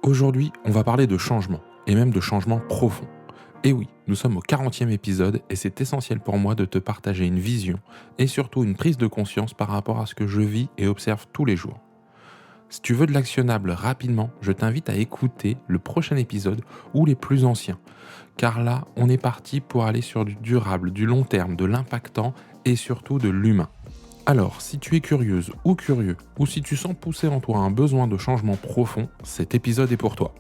Aujourd'hui, on va parler de changement, et même de changement profond. Et oui, nous sommes au 40e épisode et c'est essentiel pour moi de te partager une vision et surtout une prise de conscience par rapport à ce que je vis et observe tous les jours. Si tu veux de l'actionnable rapidement, je t'invite à écouter le prochain épisode ou les plus anciens, car là, on est parti pour aller sur du durable, du long terme, de l'impactant et surtout de l'humain. Alors, si tu es curieuse ou curieux, ou si tu sens pousser en toi un besoin de changement profond, cet épisode est pour toi.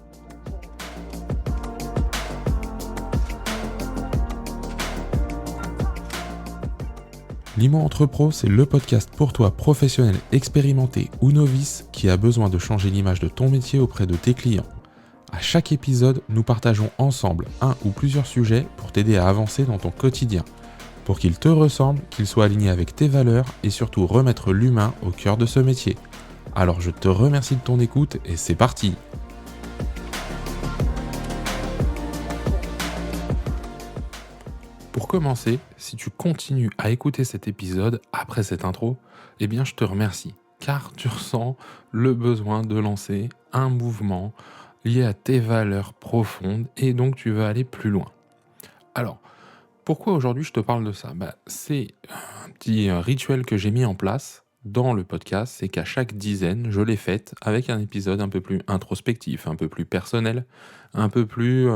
Limo Entrepro, c'est le podcast pour toi, professionnel, expérimenté ou novice, qui a besoin de changer l'image de ton métier auprès de tes clients. À chaque épisode, nous partageons ensemble un ou plusieurs sujets pour t'aider à avancer dans ton quotidien, pour qu'il te ressemble, qu'il soit aligné avec tes valeurs et surtout remettre l'humain au cœur de ce métier. Alors je te remercie de ton écoute et c'est parti! Pour commencer, si tu continues à écouter cet épisode après cette intro, eh bien je te remercie, car tu ressens le besoin de lancer un mouvement lié à tes valeurs profondes et donc tu veux aller plus loin. Alors, pourquoi aujourd'hui je te parle de ça? C'est un petit rituel que j'ai mis en place dans le podcast, c'est qu'à chaque dizaine, je l'ai faite avec un épisode un peu plus introspectif, un peu plus personnel, un peu plus,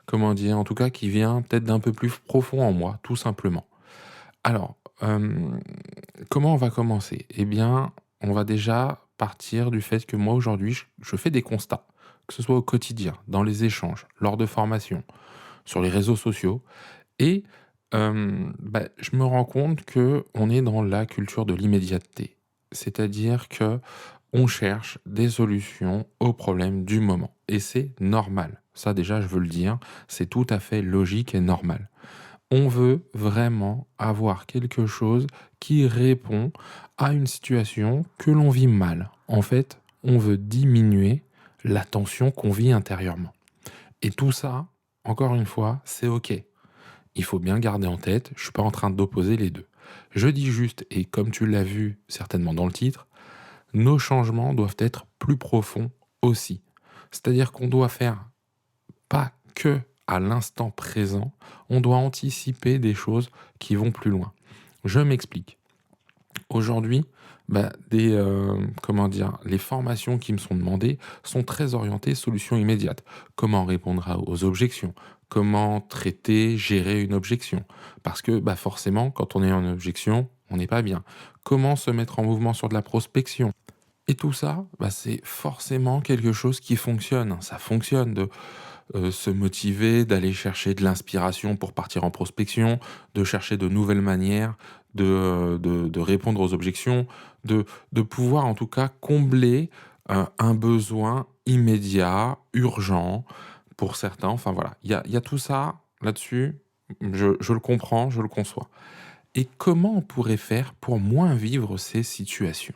comment dire, en tout cas qui vient peut-être d'un peu plus profond en moi, tout simplement. Alors, comment on va commencer? Eh bien, on va déjà partir du fait que moi aujourd'hui, je fais des constats, que ce soit au quotidien, dans les échanges, lors de formations, sur les réseaux sociaux et je me rends compte que on est dans la culture de l'immédiateté. C'est-à-dire que on cherche des solutions aux problèmes du moment et c'est normal. Ça déjà, je veux le dire, c'est tout à fait logique et normal. On veut vraiment avoir quelque chose qui répond à une situation que l'on vit mal. En fait, on veut diminuer la tension qu'on vit intérieurement et tout ça, encore une fois, c'est OK. Il faut bien garder en tête, je suis pas en train d'opposer les 2. Je dis juste, et comme tu l'as vu certainement dans le titre, nos changements doivent être plus profonds aussi. C'est-à-dire qu'on doit faire pas que à l'instant présent, on doit anticiper des choses qui vont plus loin. Je m'explique. Aujourd'hui, comment dire? Les formations qui me sont demandées sont très orientées solutions immédiates. Comment répondre aux objections? Comment traiter, gérer une objection? Parce que, forcément, quand on est en objection, on n'est pas bien. Comment se mettre en mouvement sur de la prospection? Et tout ça, c'est forcément quelque chose qui fonctionne. Ça fonctionne de se motiver, d'aller chercher de l'inspiration pour partir en prospection, de chercher de nouvelles manières de répondre aux objections, de pouvoir en tout cas combler, un besoin immédiat, urgent pour certains. Enfin voilà, il y a tout ça là-dessus, je le comprends, je le conçois. Et comment on pourrait faire pour moins vivre ces situations?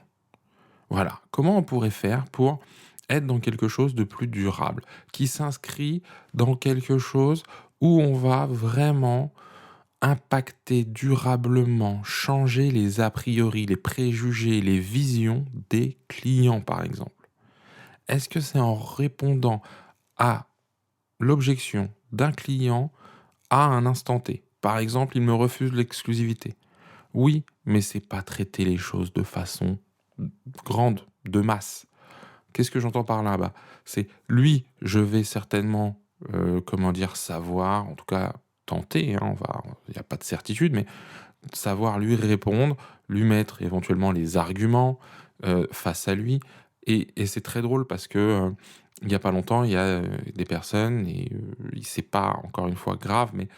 Voilà, comment on pourrait faire pour être dans quelque chose de plus durable, qui s'inscrit dans quelque chose où on va vraiment impacter durablement, changer les a priori, les préjugés, les visions des clients, par exemple? Est-ce que c'est en répondant à l'objection d'un client à un instant T? Par exemple, il me refuse l'exclusivité. Oui, mais c'est pas traiter les choses de façon grande, de masse. Qu'est-ce que j'entends par là? C'est lui, je vais certainement, comment dire? Savoir, en tout cas tenter, hein, il y a pas de certitude, mais savoir lui répondre, lui mettre éventuellement les arguments, face à lui et c'est très drôle parce que, il y a pas longtemps, il y a, des personnes et c'est pas encore une fois grave, mais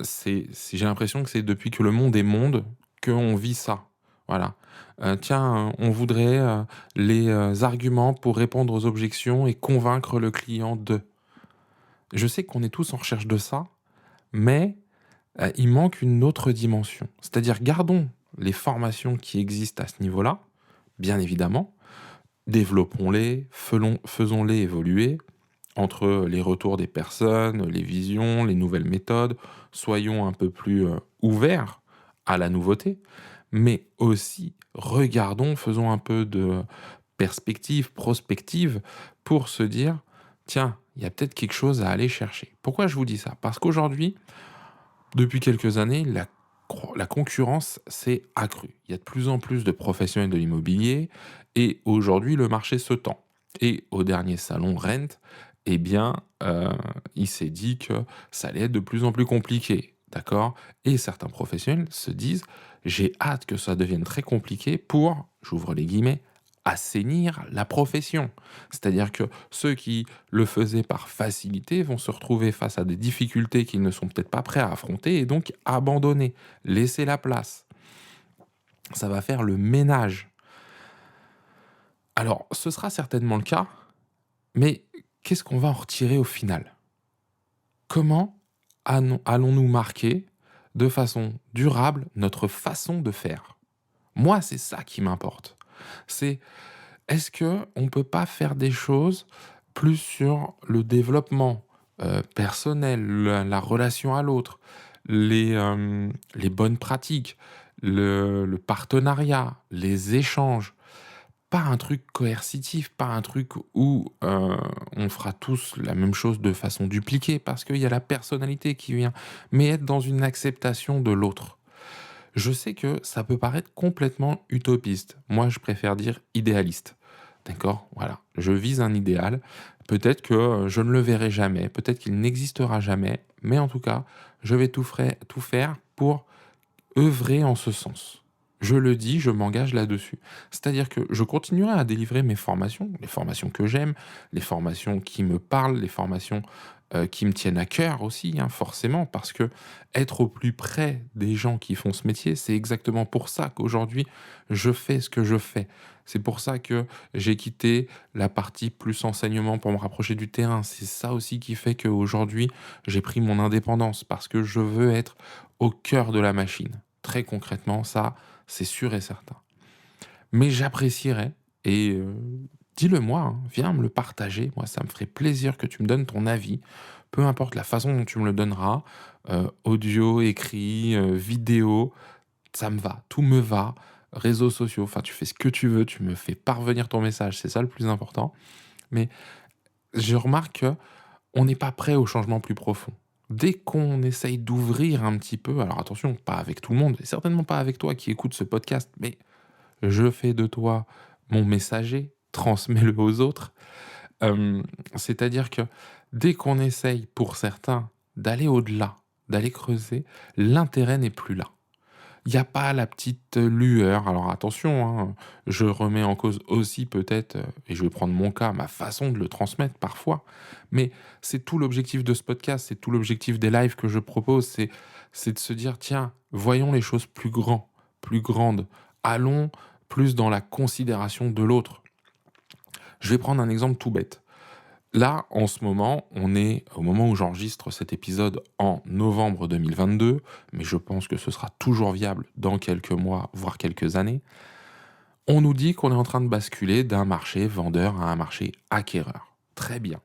c'est j'ai l'impression que c'est depuis que le monde est monde qu'on vit ça. Voilà. Tiens, on voudrait, les, arguments pour répondre aux objections et convaincre le client de. Je sais qu'on est tous en recherche de ça, mais il manque une autre dimension. C'est-à-dire gardons les formations qui existent à ce niveau-là, bien évidemment, développons-les, faisons-les évoluer entre les retours des personnes, les visions, les nouvelles méthodes. Soyons un peu plus, ouverts à la nouveauté, mais aussi regardons, faisons un peu de perspective, prospective pour se dire: tiens, il y a peut-être quelque chose à aller chercher. Pourquoi je vous dis ça? Parce qu'aujourd'hui, depuis quelques années, la concurrence s'est accrue. Il y a de plus en plus de professionnels de l'immobilier et aujourd'hui, le marché se tend. Et au dernier salon Rent, eh bien, il s'est dit que ça allait être de plus en plus compliqué, d'accord? Et certains professionnels se disent: «J'ai hâte que ça devienne très compliqué pour», j'ouvre les guillemets, «assainir la profession». C'est-à-dire que ceux qui le faisaient par facilité vont se retrouver face à des difficultés qu'ils ne sont peut-être pas prêts à affronter et donc abandonner, laisser la place. Ça va faire le ménage. Alors, ce sera certainement le cas, mais qu'est-ce qu'on va en retirer au final? Comment allons-nous marquer de façon durable notre façon de faire? Moi, c'est ça qui m'importe. C'est est-ce que on peut pas faire des choses plus sur le développement, personnel, la relation à l'autre, les bonnes pratiques, le partenariat, les échanges? Pas un truc coercitif, pas un truc où, on fera tous la même chose de façon dupliquée parce qu'il y a la personnalité qui vient, mais être dans une acceptation de l'autre. Je sais que ça peut paraître complètement utopiste. Moi, je préfère dire idéaliste. D'accord? Voilà. Je vise un idéal. Peut-être que je ne le verrai jamais, peut-être qu'il n'existera jamais, mais en tout cas, je vais tout faire pour œuvrer en ce sens. Je le dis, je m'engage là-dessus. C'est-à-dire que je continuerai à délivrer mes formations, les formations que j'aime, les formations qui me parlent, les formations qui me tiennent à cœur aussi, hein, forcément, parce que être au plus près des gens qui font ce métier, c'est exactement pour ça qu'aujourd'hui, je fais ce que je fais. C'est pour ça que j'ai quitté la partie plus enseignement pour me rapprocher du terrain. C'est ça aussi qui fait qu'aujourd'hui, j'ai pris mon indépendance, parce que je veux être au cœur de la machine. Très concrètement, ça, c'est sûr et certain. Mais j'apprécierais et dis-le moi, hein, viens me le partager. Moi, ça me ferait plaisir que tu me donnes ton avis, peu importe la façon dont tu me le donneras, audio, écrit, vidéo, ça me va, tout me va. Réseaux sociaux, enfin, tu fais ce que tu veux, tu me fais parvenir ton message, c'est ça le plus important. Mais je remarque qu'on n'est pas prêt au changement plus profond. Dès qu'on essaye d'ouvrir un petit peu, alors attention, pas avec tout le monde, et certainement pas avec toi qui écoute ce podcast, mais je fais de toi mon messager, transmets-le aux autres. C'est-à-dire que dès qu'on essaye, pour certains, d'aller au-delà, d'aller creuser, l'intérêt n'est plus là. Il y a pas la petite lueur. Alors attention, hein, je remets en cause aussi peut-être, et je vais prendre mon cas, ma façon de le transmettre parfois, mais c'est tout l'objectif de ce podcast, c'est tout l'objectif des lives que je propose, c'est de se dire: «Tiens, voyons les choses plus grandes, allons plus dans la considération de l'autre». Je vais prendre un exemple tout bête. Là, en ce moment, on est au moment où j'enregistre cet épisode en novembre 2022, mais je pense que ce sera toujours viable dans quelques mois, voire quelques années. On nous dit qu'on est en train de basculer d'un marché vendeur à un marché acquéreur. Très bien.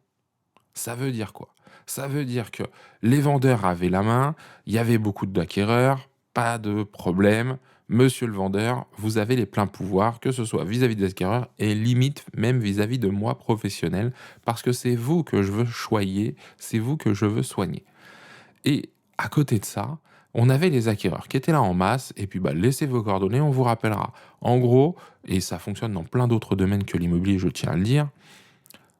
Ça veut dire quoi? Ça veut dire que les vendeurs avaient la main, il y avait beaucoup d'acquéreurs, pas de problème. Monsieur le vendeur, vous avez les pleins pouvoirs, que ce soit vis-à-vis des acquéreurs et limite même vis-à-vis de moi professionnel, parce que c'est vous que je veux choyer, c'est vous que je veux soigner. Et à côté de ça, on avait les acquéreurs qui étaient là en masse, et puis bah, laissez vos coordonnées, on vous rappellera. En gros, et ça fonctionne dans plein d'autres domaines que l'immobilier, je tiens à le dire,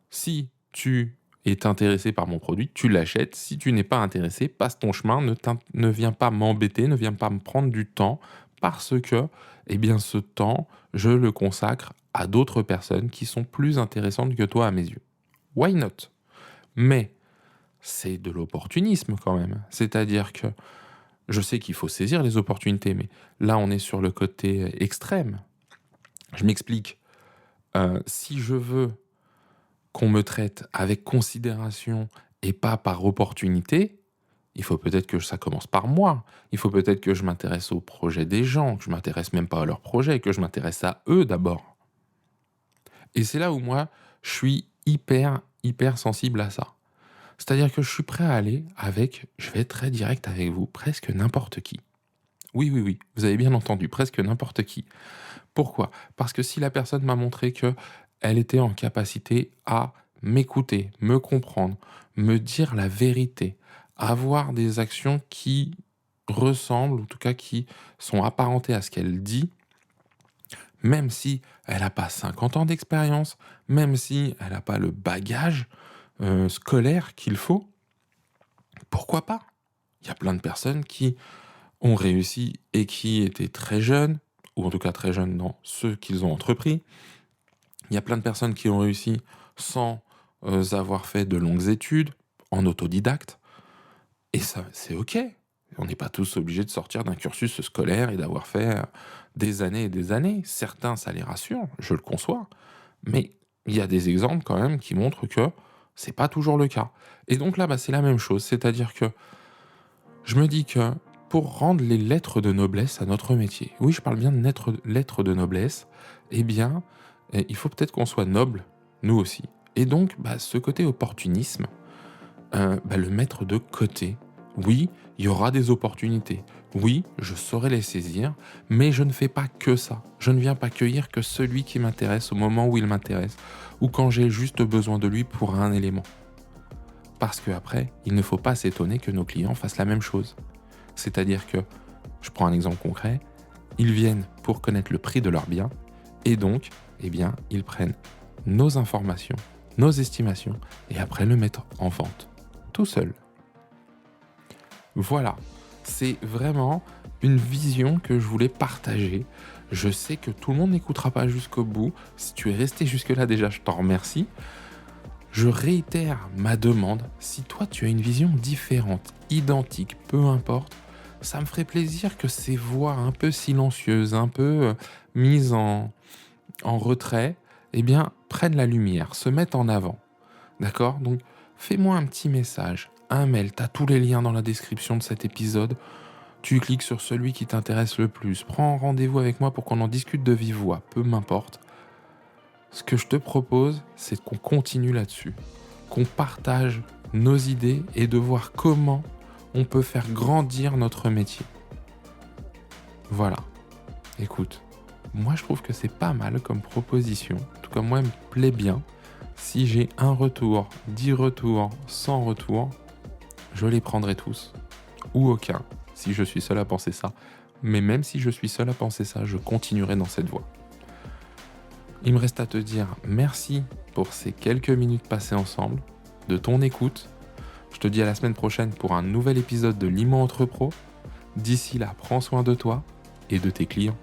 si tu es intéressé par mon produit, tu l'achètes. Si tu n'es pas intéressé, passe ton chemin, ne viens pas m'embêter, ne viens pas me prendre du temps, parce que, eh bien, ce temps, je le consacre à d'autres personnes qui sont plus intéressantes que toi à mes yeux. Why not? Mais c'est de l'opportunisme quand même. C'est-à-dire que je sais qu'il faut saisir les opportunités, mais là, on est sur le côté extrême. Je m'explique. Si je veux qu'on me traite avec considération et pas par opportunité, il faut peut-être que ça commence par moi. Il faut peut-être que je m'intéresse aux projets des gens, que je m'intéresse même pas à leurs projets, que je m'intéresse à eux d'abord. Et c'est là où moi, je suis hyper sensible à ça. C'est-à-dire que je suis prêt à aller avec, je vais être très direct avec vous, presque n'importe qui. Oui, oui, oui, vous avez bien entendu, presque n'importe qui. Pourquoi? Parce que si la personne m'a montré que elle était en capacité à m'écouter, me comprendre, me dire la vérité, avoir des actions qui ressemblent, en tout cas qui sont apparentées à ce qu'elle dit, même si elle n'a pas 50 ans d'expérience, même si elle n'a pas le bagage scolaire qu'il faut, pourquoi pas? Il y a plein de personnes qui ont réussi et qui étaient très jeunes, ou en tout cas très jeunes dans ceux qu'ils ont entrepris. Il y a plein de personnes qui ont réussi sans avoir fait de longues études, en autodidacte, et ça, c'est OK. On n'est pas tous obligés de sortir d'un cursus scolaire et d'avoir fait des années et des années. Certains, ça les rassure, je le conçois, mais il y a des exemples quand même qui montrent que c'est pas toujours le cas. Et donc là, c'est la même chose, c'est-à-dire que je me dis que pour rendre les lettres de noblesse à notre métier, oui, je parle bien de lettres de noblesse, eh bien, il faut peut-être qu'on soit noble, nous aussi. Et donc, ce côté opportunisme, le mettre de côté. Oui, il y aura des opportunités. Oui, je saurai les saisir, mais je ne fais pas que ça. Je ne viens pas cueillir que celui qui m'intéresse au moment où il m'intéresse, ou quand j'ai juste besoin de lui pour un élément. Parce qu'après, il ne faut pas s'étonner que nos clients fassent la même chose. C'est-à-dire que, je prends un exemple concret, ils viennent pour connaître le prix de leurs biens, et donc, ils prennent nos informations, nos estimations, et après le mettent en vente, tout seul. Voilà, c'est vraiment une vision que je voulais partager. Je sais que tout le monde n'écoutera pas jusqu'au bout. Si tu es resté jusque-là déjà, je t'en remercie. Je réitère ma demande, si toi tu as une vision différente, identique, peu importe, ça me ferait plaisir que ces voix un peu silencieuses, un peu mises en retrait, prennent la lumière, se mettent en avant. D'accord? Donc fais-moi un petit message, un mail, tu as tous les liens dans la description de cet épisode. Tu cliques sur celui qui t'intéresse le plus, prends rendez-vous avec moi pour qu'on en discute de vive voix, peu m'importe. Ce que je te propose, c'est qu'on continue là-dessus, qu'on partage nos idées et de voir comment on peut faire grandir notre métier. Voilà. Écoute, moi je trouve que c'est pas mal comme proposition. En tout cas, moi, elle me plaît bien. Si j'ai un retour, 10 retours, 100 retours, je les prendrai tous. Ou aucun, si je suis seul à penser ça. Mais même si je suis seul à penser ça, je continuerai dans cette voie. Il me reste à te dire merci pour ces quelques minutes passées ensemble, de ton écoute. Je te dis à la semaine prochaine pour un nouvel épisode de Limo Entre Pro. D'ici là, prends soin de toi et de tes clients.